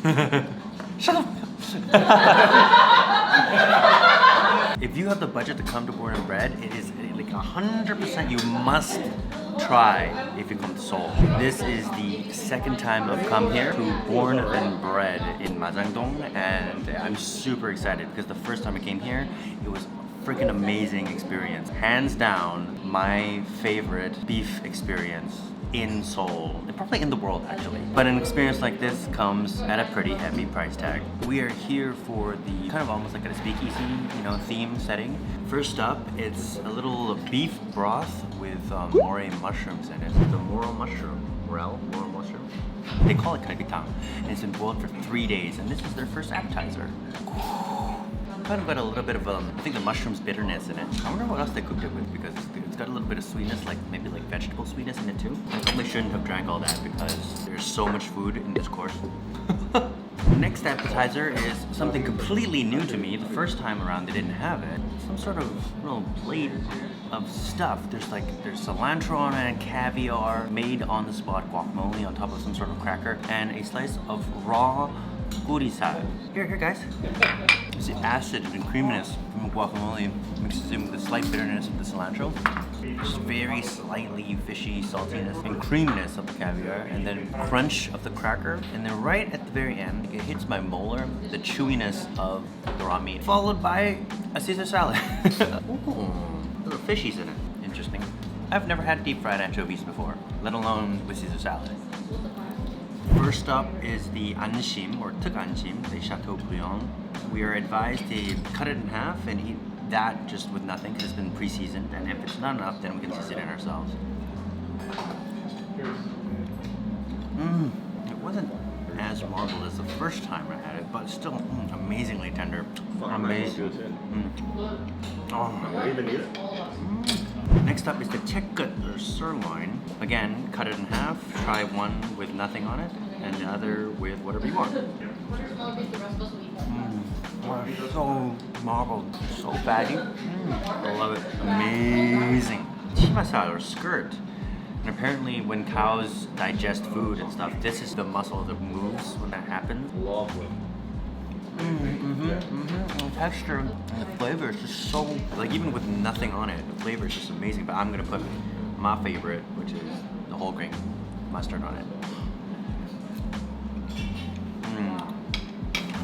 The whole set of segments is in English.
Shut up! If you have the budget to come to Born and Bred, it is like 100% you must try if you come to Seoul. This is the second time I've come here to Born and Bred in Majangdong, and I'm super excited because the first time I came here, it was a freaking amazing experience. Hands down, my favorite beef experience in Seoul, and probably in the world actually. But an experience like this comes at a pretty heavy price tag. We are here for the kind of almost like a speakeasy, theme setting. First up, it's a little beef broth with morel mushrooms in it. The morel mushroom. They call it kalbitang, and it's been boiled for 3 days, and this is their first appetizer. Kind of got a little bit of I think the mushroom's bitterness in it. I wonder what else they cooked it with, because it's got a little bit of sweetness, like maybe like vegetable sweetness in it too. I probably shouldn't have drank all that because there's so much food in this course. Next appetizer is something completely new to me. The first time around they didn't have it. Some sort of little plate of stuff. There's cilantro on it and caviar, made on the spot guacamole on top of some sort of cracker, and a slice of raw gurisa. Here guys. It's the acid and creaminess from the guacamole mixes in with the slight bitterness of the cilantro. Just very slightly fishy saltiness and creaminess of the caviar, and then crunch of the cracker, and then right at the very end, it hits my molar, the chewiness of the raw meat, followed by a Caesar salad. Ooh, little fishies in it. Interesting. I've never had deep fried anchovies before, let alone with Caesar salad. First up is the anshim, or tuk anshim, the Chateau Bouillon. We are advised to cut it in half and eat that just with nothing because it's been pre-seasoned, and if it's not enough, then we can season it ourselves. It wasn't as marbled as the first time I had it, but still amazingly tender. Amazing. Next up is the checkgut, or sirloin. Again, cut it in half. Try one with nothing on it, and the other with whatever you want. So marbled, so fatty. I love it. Amazing. Chimasal, or skirt. And apparently when cows digest food and stuff, this is the muscle that moves when that happens. Lovely. The texture and the flavor is just so, like, even with nothing on it, the flavor is just amazing. But I'm gonna put my favorite, which is the whole grain mustard on it.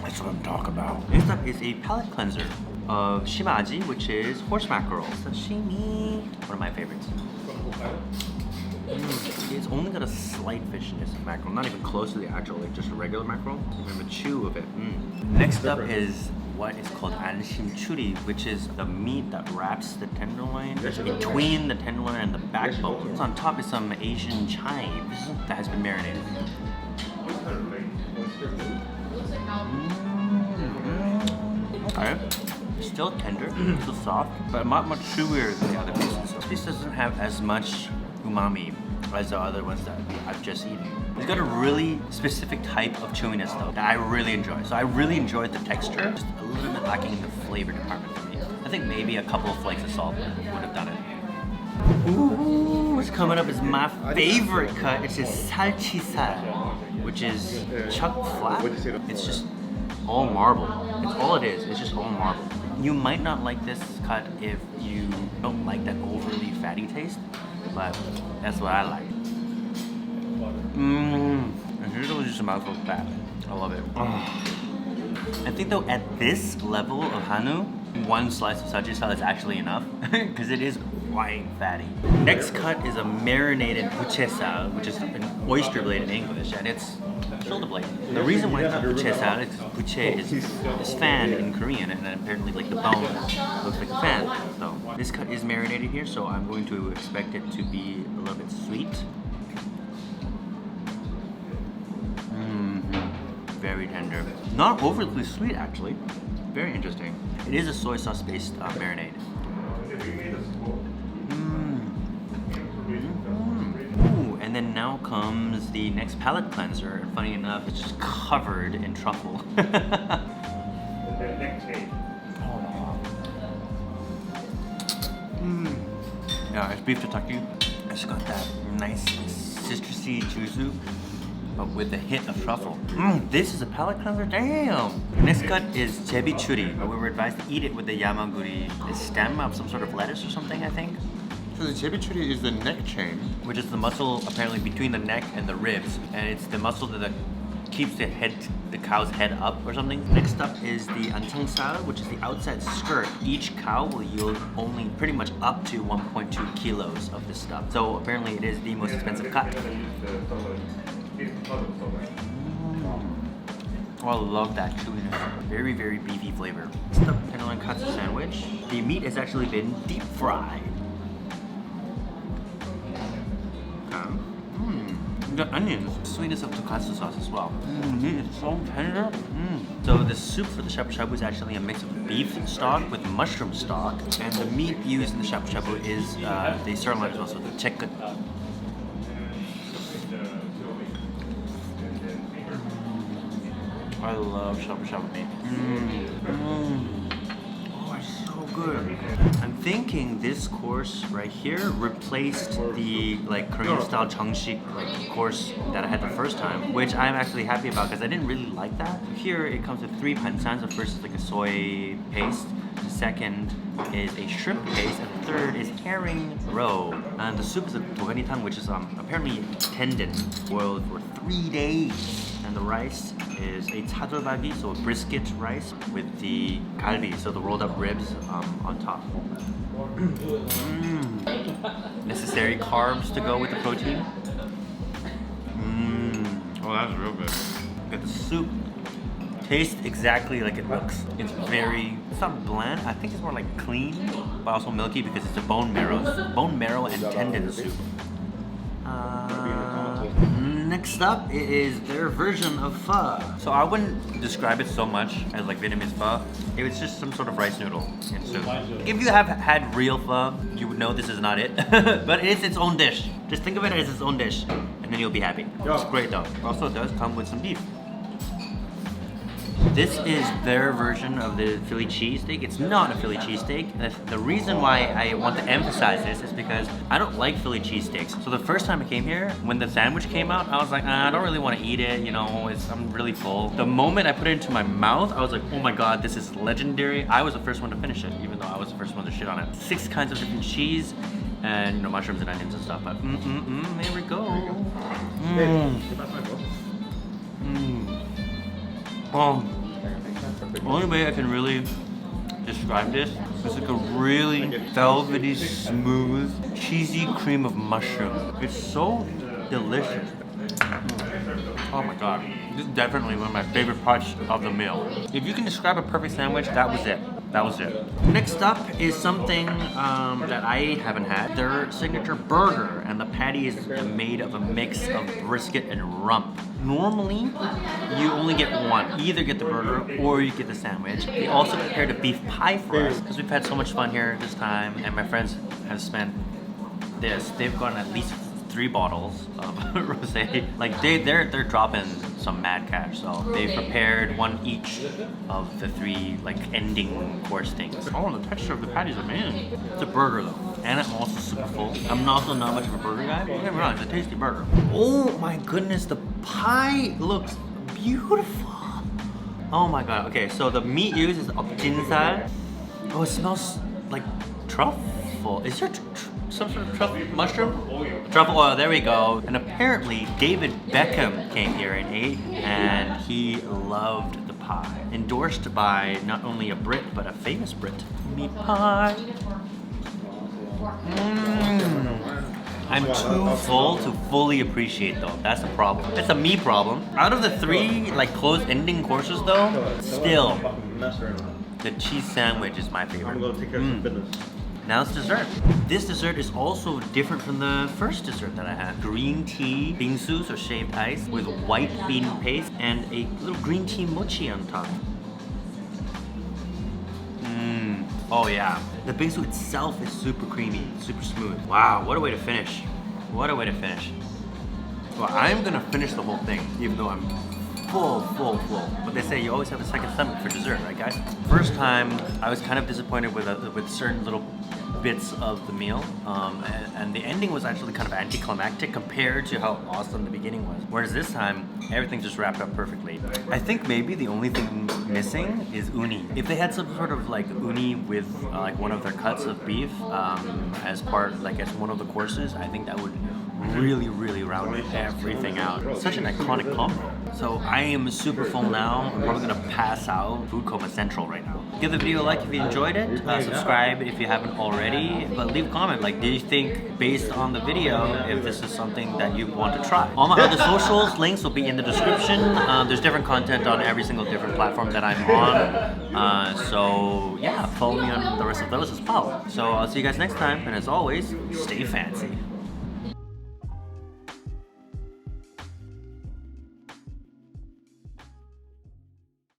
That's what I'm talking about. Next up is a palate cleanser of shimaji, which is horse mackerel. Sashimi, one of my favorites. It's only got a slight fishiness of mackerel, not even close to the actual, like just a regular mackerel. Even a chew of it. Next up is what is called anshim churi, which is the meat that wraps the tenderloin between the tenderloin and the backbone. On top is some Asian chives that has been marinated. Okay. Still tender, still soft, but not much chewier than the other pieces. This piece doesn't have as much umami as the other ones that I've just eaten. It's got a really specific type of chewiness though that I really enjoy. So I really enjoyed the texture, just a little bit lacking in the flavor department for me. I think maybe a couple of flakes of salt would have done it. Ooh, what's coming up is my favorite cut. It's just salchisal, which is chuck flat. It's just all marble. It's all it is. It's just all marble. You might not like this cut if you don't like that overly fatty taste, but that's what I like. And here's just a mouthful of fat. I love it. I think though at this level of Hanwoo, one slice of salchisal is actually enough because it is quite fatty. Next cut is a marinated buchesal, which is an oyster blade in English, and it's shoulder blade. The reason why it's called buchesal is because buche is fan in Korean, and apparently like the bone looks like a fan. So this cut is marinated here, so I'm going to expect it to be a little bit sweet. Very tender. Not overly sweet actually. Very interesting. It is a soy sauce based marinade. Ooh, and then now comes the next palate cleanser, and funny enough, it's just covered in truffle. Yeah, it's beef tataki. It's got that nice citrusy juzu. but with a hint of truffle. This is a palate cleanser, damn! Next cut is jebichuri. We were advised to eat it with the yamaguri, the stem of some sort of lettuce or something, I think. So the jebichuri is the neck chain, which is the muscle apparently between the neck and the ribs, and it's the muscle that keeps the cow's head up or something. Next up is the anchengsal, which is the outside skirt. Each cow will yield only pretty much up to 1.2 kilos of this stuff. So apparently it is the most expensive cut. Oh, I love that chewiness. Very, very beefy flavor. Next up, tenderloin katsu sandwich. The meat has actually been deep fried. The onions, sweetness of tonkatsu sauce as well. Meat is so tender. So the soup for the shabu shabu is actually a mix of beef stock with mushroom stock, and the meat used in the shabu shabu is the sirloin as well, so the chicken. I love shabu shabu meat. Oh, it's so good. I'm thinking this course right here replaced the Korean style changshik course that I had the first time, which I'm actually happy about because I didn't really like that. Here it comes with 3 bansans. The first is like a soy paste, the second is a shrimp paste, and the third is herring roe. And the soup is a doganitan, which is apparently tendon boiled for 3 days. And the rice is a tadolbagi, so a brisket rice with the galbi, so the rolled up ribs on top. Necessary carbs to go with the protein. Oh, that's real good. But the soup tastes exactly like it looks. It's not bland. I think it's more like clean, but also milky because it's a bone marrow and tendon soup. Next up is their version of pho. So I wouldn't describe it so much as like Vietnamese pho. It was just some sort of rice noodle and soup. If you have had real pho, you would know this is not it. But it is its own dish. Just think of it as its own dish, and then you'll be happy. It's great though. Also, it does come with some beef. This is their version of the Philly cheesesteak. It's not a Philly cheesesteak. The reason why I want to emphasize this is because I don't like Philly cheesesteaks. So the first time I came here, when the sandwich came out, I was like, I don't really want to eat it, you know, I'm really full. The moment I put it into my mouth, I was like, oh my god, this is legendary. I was the first one to finish it, even though I was the first one to shit on it. 6 kinds of different cheese, and mushrooms and onions and stuff, but here we go. The only way I can really describe this is like a really velvety, smooth, cheesy cream of mushroom. It's so delicious. Oh my god. This is definitely one of my favorite parts of the meal. If you can describe a perfect sandwich, that was it. That was it. Next up is something that I haven't had. Their signature burger, and the patty is made of a mix of brisket and rump. Normally, you only get one. You either get the burger or you get the sandwich. They also prepared a beef pie for us because we've had so much fun here this time, and my friends have spent this. They've gotten at least 3 bottles of rosé. Like they're dropping some mad cash. So they prepared one each of the 3 like ending course things. Oh, the texture of the patty is amazing. It's a burger though, and I'm also super full. I'm also not much of a burger guy, but don't get me wrong, it's a tasty burger. Oh my goodness, the pie looks beautiful. Oh my god. Okay, so the meat used is jinsal. Oh, it smells like truffle. Is there some sort of truffle mushroom? Truffle oil, there we go. And apparently David Beckham came here and ate, and he loved the pie. Endorsed by not only a Brit, but a famous Brit. Meat pie. I'm too full to fully appreciate though. That's the problem. It's a me problem. Out of the 3 like closed ending courses though, still the cheese sandwich is my favorite. I'm gonna take care of some business. Now it's dessert. This dessert is also different from the first dessert that I had. Green tea bingsus or shaved ice with white bean paste and a little green tea mochi on top. Oh yeah. The bingsu itself is super creamy, super smooth. Wow, what a way to finish. What a way to finish. Well, I'm gonna finish the whole thing, even though I'm full. But they say you always have a second stomach for dessert, right guys? First time, I was kind of disappointed with certain little bits of the meal, and the ending was actually kind of anticlimactic compared to how awesome the beginning was. Whereas this time, everything just wrapped up perfectly. I think maybe the only thing missing is uni. If they had some sort of like uni with like one of their cuts of beef as part, like as one of the courses, I think that would really round everything out. Such an iconic combo. So I am super full now. I'm probably gonna pass out. Food coma central right now. Give the video a like if you enjoyed it. Subscribe if you haven't already. But leave a comment. Like, do you think, based on the video, if this is something that you want to try? All my other socials links will be in the description. There's different content on every single different platform that I'm on. So yeah, follow me on the rest of those as well. So I'll see you guys next time. And as always, stay fancy.